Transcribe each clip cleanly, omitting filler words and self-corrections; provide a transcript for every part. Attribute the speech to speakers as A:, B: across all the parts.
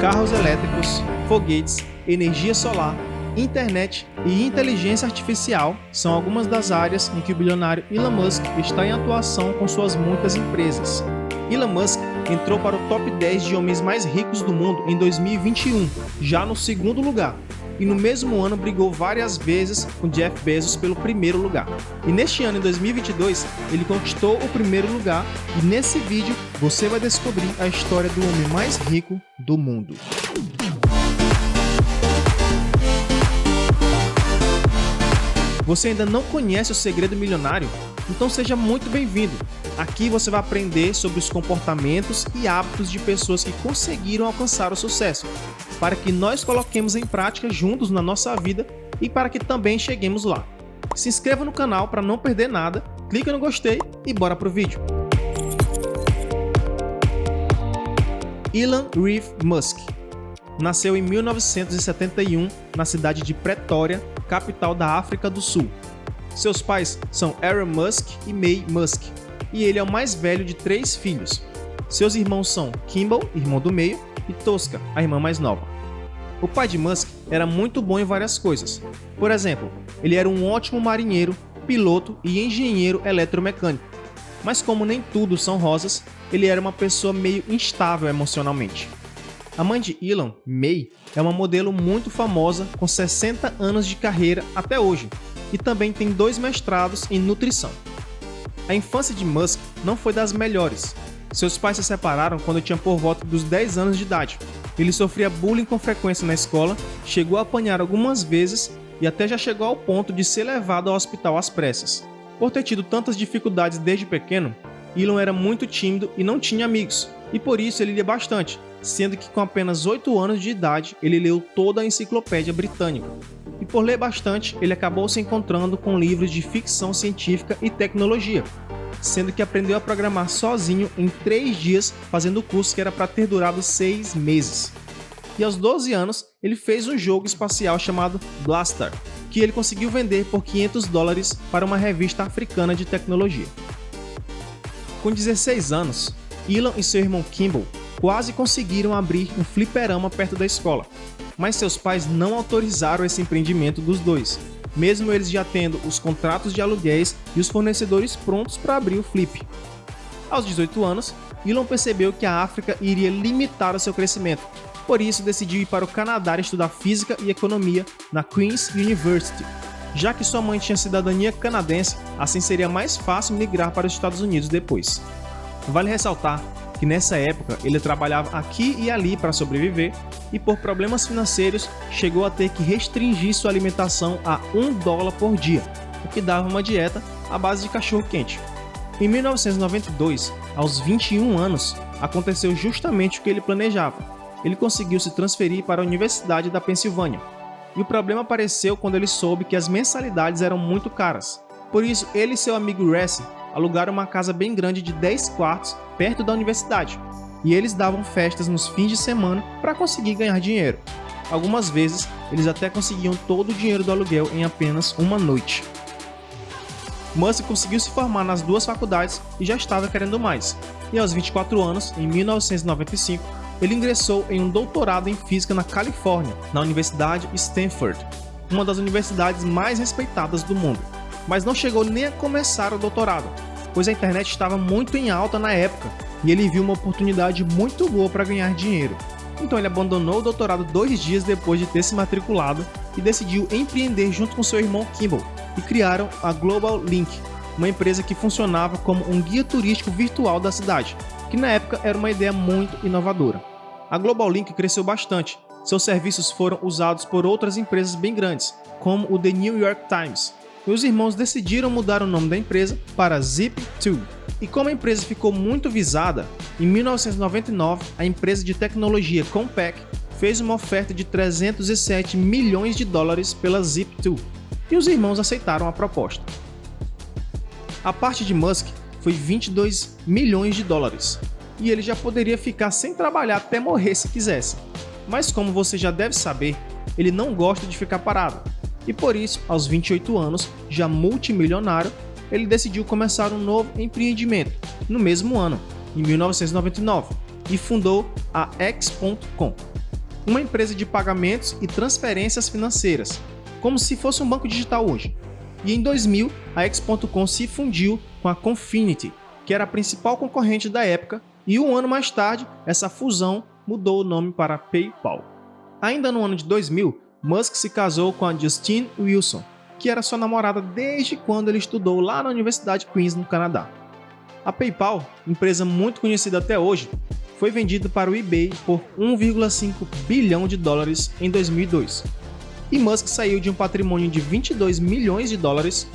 A: carros elétricos, foguetes, energia solar, internet e inteligência artificial são algumas das áreas em que o bilionário Elon Musk está em atuação com suas muitas empresas. Elon Musk entrou para o top 10 de homens mais ricos do mundo em 2021, já no segundo lugar, e no mesmo ano brigou várias vezes com Jeff Bezos pelo primeiro lugar. E neste ano, em 2022, ele conquistou o primeiro lugar e nesse vídeo você vai descobrir a história do homem mais rico do mundo. Você ainda não conhece o segredo milionário? Então seja muito bem-vindo! Aqui você vai aprender sobre os comportamentos e hábitos de pessoas que conseguiram alcançar o sucesso, para que nós coloquemos em prática juntos na nossa vida e para que também cheguemos lá. Se inscreva no canal para não perder nada, clica no gostei e bora pro vídeo! Elon Reeve Musk nasceu em 1971 na cidade de Pretória, capital da África do Sul. Seus pais são Aaron Musk e May Musk, e ele é o mais velho de 3 filhos. Seus irmãos são Kimball, irmão do meio, e Tosca, a irmã mais nova. O pai de Musk era muito bom em várias coisas. Por exemplo, ele era um ótimo marinheiro, piloto e engenheiro eletromecânico. Mas como nem tudo são rosas, ele era uma pessoa meio instável emocionalmente. A mãe de Elon, May, é uma modelo muito famosa com 60 anos de carreira até hoje e também tem 2 mestrados em nutrição. A infância de Musk não foi das melhores. Seus pais se separaram quando tinha por volta dos 10 anos de idade. Ele sofria bullying com frequência na escola, chegou a apanhar algumas vezes e até já chegou ao ponto de ser levado ao hospital às pressas. Por ter tido tantas dificuldades desde pequeno, Elon era muito tímido e não tinha amigos, e por isso ele lia bastante, sendo que com apenas 8 anos de idade ele leu toda a enciclopédia britânica. E por ler bastante, ele acabou se encontrando com livros de ficção científica e tecnologia, sendo que aprendeu a programar sozinho em 3 dias, fazendo o curso que era para ter durado 6 meses. E aos 12 anos, ele fez um jogo espacial chamado Blaster, que ele conseguiu vender por $500 para uma revista africana de tecnologia. Com 16 anos, Elon e seu irmão Kimball quase conseguiram abrir um fliperama perto da escola, mas seus pais não autorizaram esse empreendimento dos dois, mesmo eles já tendo os contratos de aluguéis e os fornecedores prontos para abrir o flip. Aos 18 anos, Elon percebeu que a África iria limitar o seu crescimento, por isso decidiu ir para o Canadá estudar física e economia na Queen's University. Já que sua mãe tinha cidadania canadense, assim seria mais fácil migrar para os Estados Unidos depois. Vale ressaltar que nessa época ele trabalhava aqui e ali para sobreviver e por problemas financeiros chegou a ter que restringir sua alimentação a $1 por dia, o que dava uma dieta à base de cachorro-quente. Em 1992, aos 21 anos, aconteceu justamente o que ele planejava. Ele conseguiu se transferir para a Universidade da Pensilvânia. E o problema apareceu quando ele soube que as mensalidades eram muito caras. Por isso, ele e seu amigo Resi alugaram uma casa bem grande de 10 quartos perto da universidade. E eles davam festas nos fins de semana para conseguir ganhar dinheiro. Algumas vezes, eles até conseguiam todo o dinheiro do aluguel em apenas uma noite. Musk conseguiu se formar nas 2 faculdades e já estava querendo mais. E aos 24 anos, em 1995, ele ingressou em um doutorado em física na Califórnia, na Universidade Stanford, uma das universidades mais respeitadas do mundo. Mas não chegou nem a começar o doutorado, pois a internet estava muito em alta na época e ele viu uma oportunidade muito boa para ganhar dinheiro. Então ele abandonou o doutorado 2 dias depois de ter se matriculado e decidiu empreender junto com seu irmão Kimball e criaram a Global Link, uma empresa que funcionava como um guia turístico virtual da cidade, que na época era uma ideia muito inovadora. A Global Link cresceu bastante, seus serviços foram usados por outras empresas bem grandes, como o The New York Times, e os irmãos decidiram mudar o nome da empresa para Zip2. E como a empresa ficou muito visada, em 1999 a empresa de tecnologia Compaq fez uma oferta de $307 milhões pela Zip2, e os irmãos aceitaram a proposta. A parte de Musk foi $22 milhões, e ele já poderia ficar sem trabalhar até morrer se quisesse. Mas como você já deve saber, ele não gosta de ficar parado. E por isso, aos 28 anos, já multimilionário, ele decidiu começar um novo empreendimento, no mesmo ano, em 1999, e fundou a X.com. uma empresa de pagamentos e transferências financeiras, como se fosse um banco digital hoje. E em 2000, a X.com se fundiu com a Confinity, que era a principal concorrente da época, e um ano mais tarde, essa fusão mudou o nome para PayPal. Ainda no ano de 2000, Musk se casou com a Justine Wilson, que era sua namorada desde quando ele estudou lá na Universidade Queen's, no Canadá. A PayPal, empresa muito conhecida até hoje, foi vendida para o eBay por 1,5 bilhão de dólares em 2002. E Musk saiu de um patrimônio de 22 milhões de dólares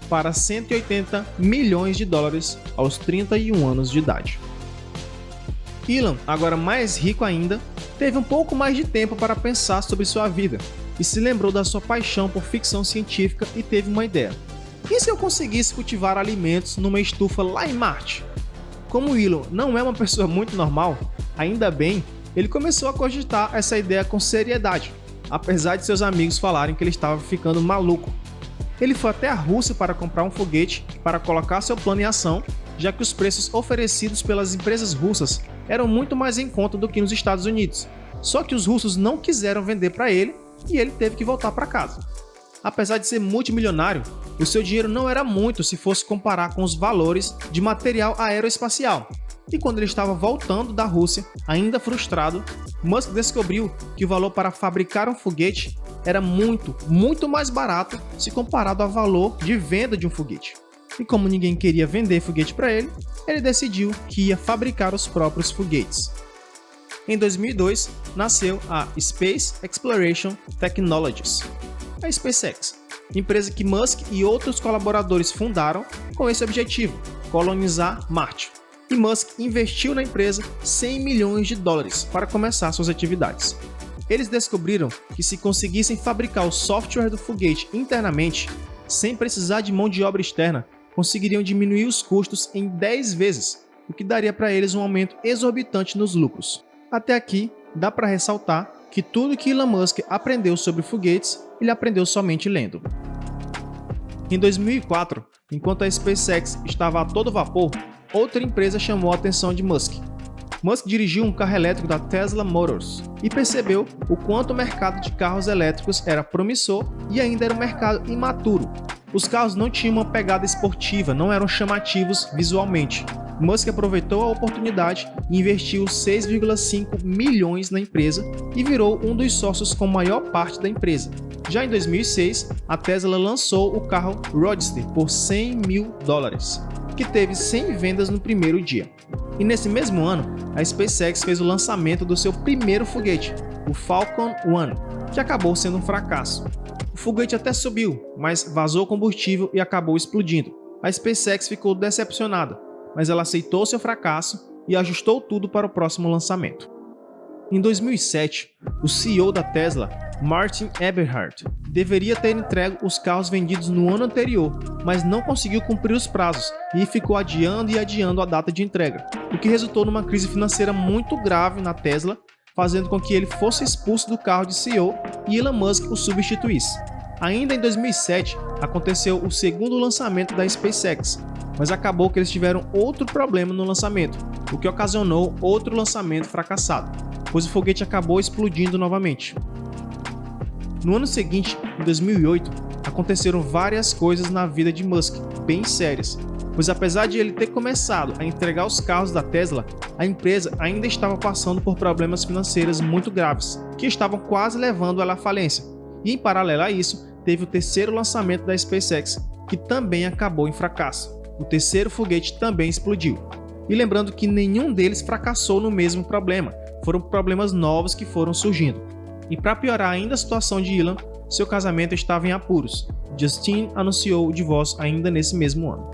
A: para 180 milhões de dólares aos 31 anos de idade. Elon, agora mais rico ainda, teve um pouco mais de tempo para pensar sobre sua vida e se lembrou da sua paixão por ficção científica e teve uma ideia. E se eu conseguisse cultivar alimentos numa estufa lá em Marte? Como Elon não é uma pessoa muito normal, ainda bem, ele começou a cogitar essa ideia com seriedade, apesar de seus amigos falarem que ele estava ficando maluco. Ele foi até a Rússia para comprar um foguete para colocar seu plano em ação, já que os preços oferecidos pelas empresas russas eram muito mais em conta do que nos Estados Unidos. Só que os russos não quiseram vender para ele e ele teve que voltar para casa. Apesar de ser multimilionário, o seu dinheiro não era muito se fosse comparar com os valores de material aeroespacial. E quando ele estava voltando da Rússia, ainda frustrado, Musk descobriu que o valor para fabricar um foguete era muito mais barato se comparado ao valor de venda de um foguete. E como ninguém queria vender foguete para ele, ele decidiu que ia fabricar os próprios foguetes. Em 2002, nasceu a Space Exploration Technologies, a SpaceX, empresa que Musk e outros colaboradores fundaram com esse objetivo, colonizar Marte. E Musk investiu na empresa 100 milhões de dólares para começar suas atividades. Eles descobriram que se conseguissem fabricar o software do foguete internamente, sem precisar de mão de obra externa, conseguiriam diminuir os custos em 10 vezes, o que daria para eles um aumento exorbitante nos lucros. Até aqui, dá para ressaltar que tudo que Elon Musk aprendeu sobre foguetes, ele aprendeu somente lendo. Em 2004, enquanto a SpaceX estava a todo vapor, outra empresa chamou a atenção de Musk. Musk dirigiu um carro elétrico da Tesla Motors e percebeu o quanto o mercado de carros elétricos era promissor e ainda era um mercado imaturo. Os carros não tinham uma pegada esportiva, não eram chamativos visualmente. Musk aproveitou a oportunidade e investiu 6,5 milhões na empresa e virou um dos sócios com maior parte da empresa. Já em 2006, a Tesla lançou o carro Roadster por 100 mil dólares, que teve 100 vendas no primeiro dia. E nesse mesmo ano, a SpaceX fez o lançamento do seu primeiro foguete, o Falcon 1, que acabou sendo um fracasso. O foguete até subiu, mas vazou combustível e acabou explodindo. A SpaceX ficou decepcionada, mas ela aceitou seu fracasso e ajustou tudo para o próximo lançamento. Em 2007, o CEO da Tesla, Martin Eberhard, deveria ter entregue os carros vendidos no ano anterior, mas não conseguiu cumprir os prazos e ficou adiando e adiando a data de entrega, o que resultou numa crise financeira muito grave na Tesla, fazendo com que ele fosse expulso do cargo de CEO e Elon Musk o substituísse. Ainda em 2007, aconteceu o segundo lançamento da SpaceX, mas acabou que eles tiveram outro problema no lançamento, o que ocasionou outro lançamento fracassado, pois o foguete acabou explodindo novamente. No ano seguinte, em 2008, aconteceram várias coisas na vida de Musk, bem sérias, pois apesar de ele ter começado a entregar os carros da Tesla, a empresa ainda estava passando por problemas financeiros muito graves, que estavam quase levando ela à falência. E em paralelo a isso, teve o terceiro lançamento da SpaceX, que também acabou em fracasso. O terceiro foguete também explodiu. E lembrando que nenhum deles fracassou no mesmo problema, foram problemas novos que foram surgindo. E para piorar ainda a situação de Elon, seu casamento estava em apuros. Justine anunciou o divórcio ainda nesse mesmo ano.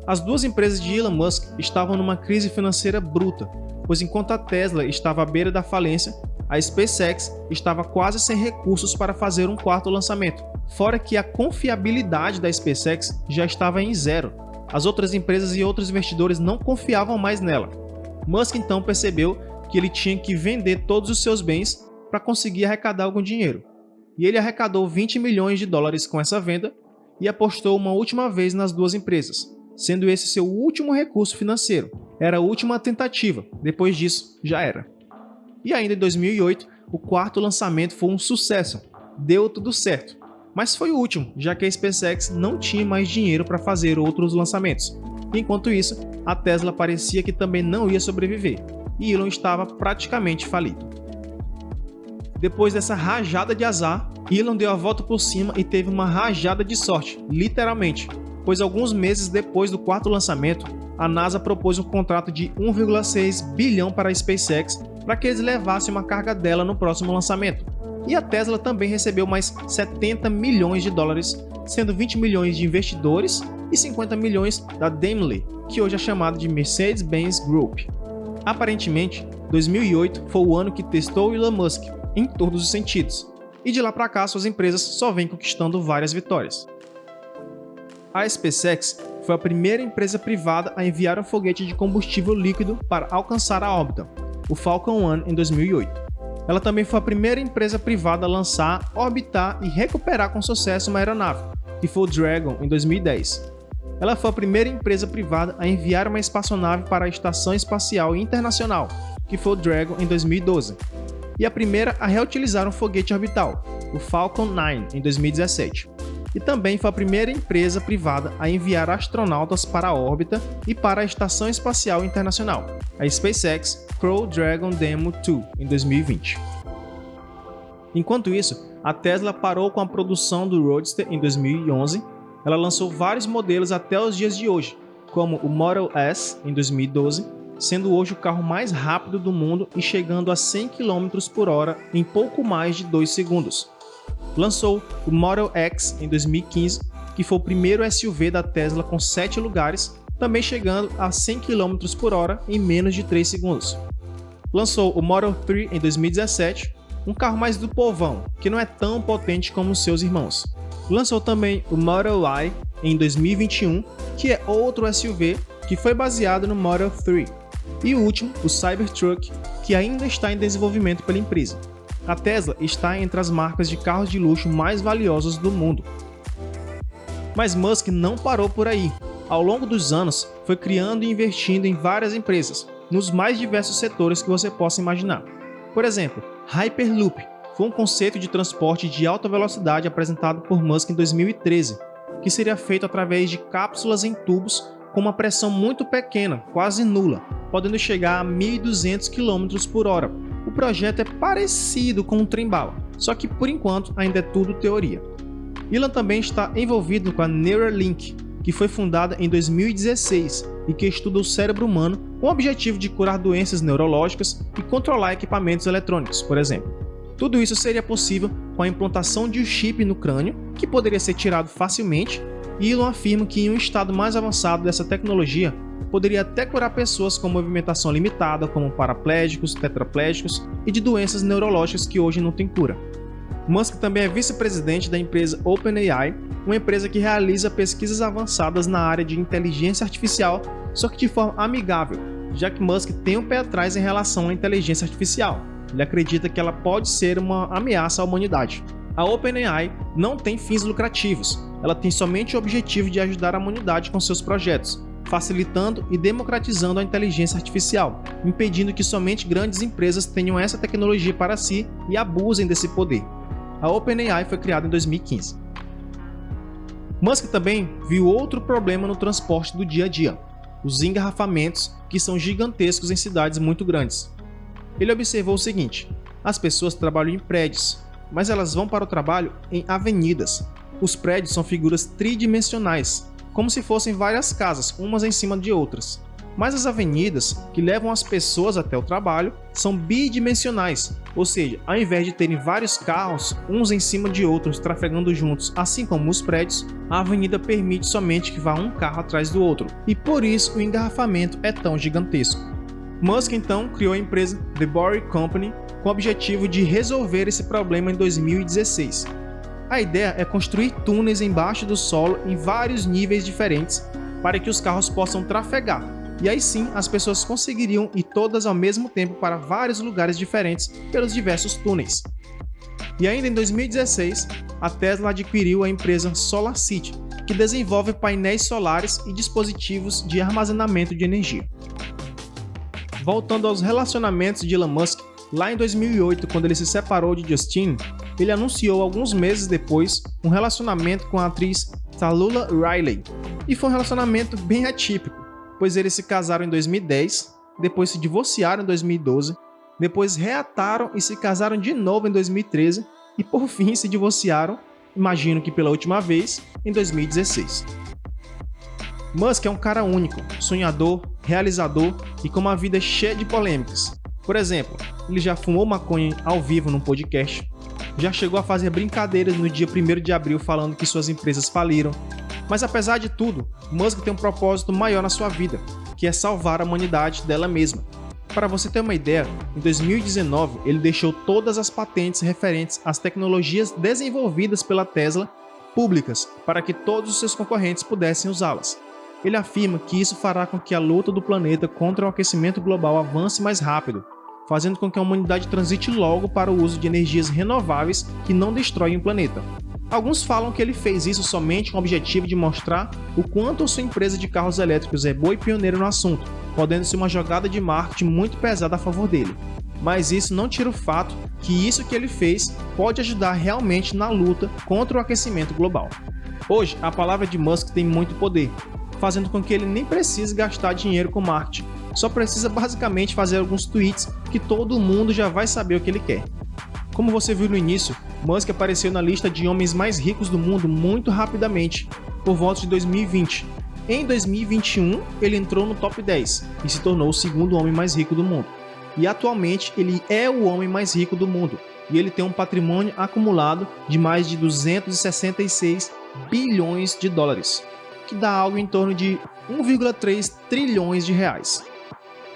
A: As duas empresas de Elon Musk estavam numa crise financeira bruta, pois enquanto a Tesla estava à beira da falência, a SpaceX estava quase sem recursos para fazer um quarto lançamento. Fora que a confiabilidade da SpaceX já estava em zero. As outras empresas e outros investidores não confiavam mais nela. Musk então percebeu que ele tinha que vender todos os seus bens para conseguir arrecadar algum dinheiro. E ele arrecadou 20 milhões de dólares com essa venda e apostou uma última vez nas duas empresas, sendo esse seu último recurso financeiro. Era a última tentativa, depois disso já era. E ainda em 2008, o quarto lançamento foi um sucesso, deu tudo certo. Mas foi o último, já que a SpaceX não tinha mais dinheiro para fazer outros lançamentos. Enquanto isso, a Tesla parecia que também não ia sobreviver, e Elon estava praticamente falido. Depois dessa rajada de azar, Elon deu a volta por cima e teve uma rajada de sorte, literalmente, pois alguns meses depois do quarto lançamento, a NASA propôs um contrato de 1,6 bilhão para a SpaceX para que eles levassem uma carga dela no próximo lançamento. E a Tesla também recebeu mais 70 milhões de dólares, sendo 20 milhões de investidores e 50 milhões da Daimler, que hoje é chamada de Mercedes-Benz Group. Aparentemente, 2008 foi o ano que testou Elon Musk, em todos os sentidos, e de lá para cá suas empresas só vêm conquistando várias vitórias. A SpaceX foi a primeira empresa privada a enviar um foguete de combustível líquido para alcançar a órbita, o Falcon 1 em 2008. Ela também foi a primeira empresa privada a lançar, orbitar e recuperar com sucesso uma aeronave, que foi o Dragon em 2010. Ela foi a primeira empresa privada a enviar uma espaçonave para a Estação Espacial Internacional, que foi o Dragon em 2012. E a primeira a reutilizar um foguete orbital, o Falcon 9 em 2017. E também foi a primeira empresa privada a enviar astronautas para a órbita e para a Estação Espacial Internacional, a SpaceX Crew Dragon Demo 2, em 2020. Enquanto isso, a Tesla parou com a produção do Roadster em 2011. Ela lançou vários modelos até os dias de hoje, como o Model S em 2012, sendo hoje o carro mais rápido do mundo e chegando a 100 km por hora em pouco mais de 2 segundos. Lançou o Model X em 2015, que foi o primeiro SUV da Tesla com 7 lugares, também chegando a 100 km por hora em menos de 3 segundos. Lançou o Model 3 em 2017, um carro mais do povão, que não é tão potente como os seus irmãos. Lançou também o Model Y em 2021, que é outro SUV que foi baseado no Model 3. E o último, o Cybertruck, que ainda está em desenvolvimento pela empresa. A Tesla está entre as marcas de carros de luxo mais valiosas do mundo. Mas Musk não parou por aí. Ao longo dos anos, foi criando e investindo em várias empresas, nos mais diversos setores que você possa imaginar. Por exemplo, Hyperloop foi um conceito de transporte de alta velocidade apresentado por Musk em 2013, que seria feito através de cápsulas em tubos com uma pressão muito pequena, quase nula, podendo chegar a 1.200 km por hora. O projeto é parecido com um trem-bala, só que por enquanto ainda é tudo teoria. Elon também está envolvido com a Neuralink, que foi fundada em 2016 e que estuda o cérebro humano com o objetivo de curar doenças neurológicas e controlar equipamentos eletrônicos, por exemplo. Tudo isso seria possível com a implantação de um chip no crânio, que poderia ser tirado facilmente, e Elon afirma que em um estado mais avançado dessa tecnologia, poderia até curar pessoas com movimentação limitada, como paraplégicos, tetraplégicos e de doenças neurológicas que hoje não têm cura. Musk também é vice-presidente da empresa OpenAI, uma empresa que realiza pesquisas avançadas na área de inteligência artificial, só que de forma amigável, já que Musk tem um pé atrás em relação à inteligência artificial. Ele acredita que ela pode ser uma ameaça à humanidade. A OpenAI não tem fins lucrativos, ela tem somente o objetivo de ajudar a humanidade com seus projetos, facilitando e democratizando a inteligência artificial, impedindo que somente grandes empresas tenham essa tecnologia para si e abusem desse poder. A OpenAI foi criada em 2015. Musk também viu outro problema no transporte do dia a dia: os engarrafamentos, que são gigantescos em cidades muito grandes. Ele observou o seguinte: as pessoas trabalham em prédios, mas elas vão para o trabalho em avenidas. Os prédios são figuras tridimensionais, como se fossem várias casas, umas em cima de outras. Mas as avenidas, que levam as pessoas até o trabalho, são bidimensionais, ou seja, ao invés de terem vários carros, uns em cima de outros trafegando juntos, assim como os prédios, a avenida permite somente que vá um carro atrás do outro, e por isso o engarrafamento é tão gigantesco. Musk então criou a empresa The Boring Company com o objetivo de resolver esse problema em 2016. A ideia é construir túneis embaixo do solo em vários níveis diferentes para que os carros possam trafegar, e aí sim as pessoas conseguiriam ir todas ao mesmo tempo para vários lugares diferentes pelos diversos túneis. E ainda em 2016, a Tesla adquiriu a empresa SolarCity, que desenvolve painéis solares e dispositivos de armazenamento de energia. Voltando aos relacionamentos de Elon Musk, Lá em 2008, quando ele se separou de Justine, ele anunciou alguns meses depois um relacionamento com a atriz Talulah Riley. E foi um relacionamento bem atípico, pois eles se casaram em 2010, depois se divorciaram em 2012, depois reataram e se casaram de novo em 2013 e por fim se divorciaram, imagino que pela última vez, em 2016. Musk é um cara único, sonhador, realizador e com uma vida cheia de polêmicas. Por exemplo, ele já fumou maconha ao vivo num podcast, já chegou a fazer brincadeiras no dia 1º de abril falando que suas empresas faliram, mas apesar de tudo, Musk tem um propósito maior na sua vida, que é salvar a humanidade dela mesma. Para você ter uma ideia, em 2019 ele deixou todas as patentes referentes às tecnologias desenvolvidas pela Tesla públicas para que todos os seus concorrentes pudessem usá-las. Ele afirma que isso fará com que a luta do planeta contra o aquecimento global avance mais rápido, fazendo com que a humanidade transite logo para o uso de energias renováveis que não destroem o planeta. Alguns falam que ele fez isso somente com o objetivo de mostrar o quanto sua empresa de carros elétricos é boa e pioneira no assunto, podendo ser uma jogada de marketing muito pesada a favor dele. Mas isso não tira o fato que isso que ele fez pode ajudar realmente na luta contra o aquecimento global. Hoje, a palavra de Musk tem muito poder, fazendo com que ele nem precise gastar dinheiro com marketing, só precisa basicamente fazer alguns tweets que todo mundo já vai saber o que ele quer. Como você viu no início, Musk apareceu na lista de homens mais ricos do mundo muito rapidamente, por volta de 2020. Em 2021, ele entrou no top 10 e se tornou o segundo homem mais rico do mundo. E atualmente ele é o homem mais rico do mundo, e ele tem um patrimônio acumulado de mais de 266 bilhões de dólares, que dá algo em torno de 1,3 trilhões de reais.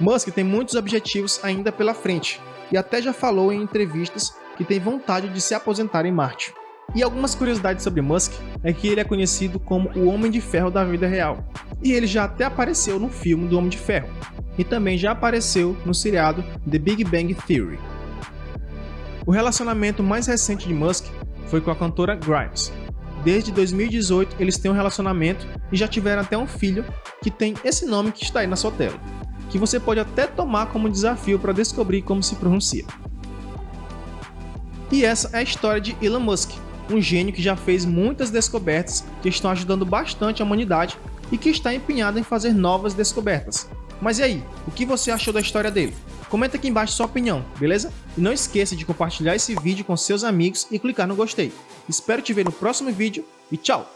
A: Musk tem muitos objetivos ainda pela frente, e até já falou em entrevistas que tem vontade de se aposentar em Marte. E algumas curiosidades sobre Musk é que ele é conhecido como o Homem de Ferro da vida real, e ele já até apareceu no filme do Homem de Ferro, e também já apareceu no seriado The Big Bang Theory. O relacionamento mais recente de Musk foi com a cantora Grimes. Desde 2018 eles têm um relacionamento e já tiveram até um filho que tem esse nome que está aí na sua tela, que você pode até tomar como desafio para descobrir como se pronuncia. E essa é a história de Elon Musk, um gênio que já fez muitas descobertas que estão ajudando bastante a humanidade e que está empenhado em fazer novas descobertas. Mas e aí, o que você achou da história dele? Comenta aqui embaixo sua opinião, beleza? E não esqueça de compartilhar esse vídeo com seus amigos e clicar no gostei. Espero te ver no próximo vídeo e tchau!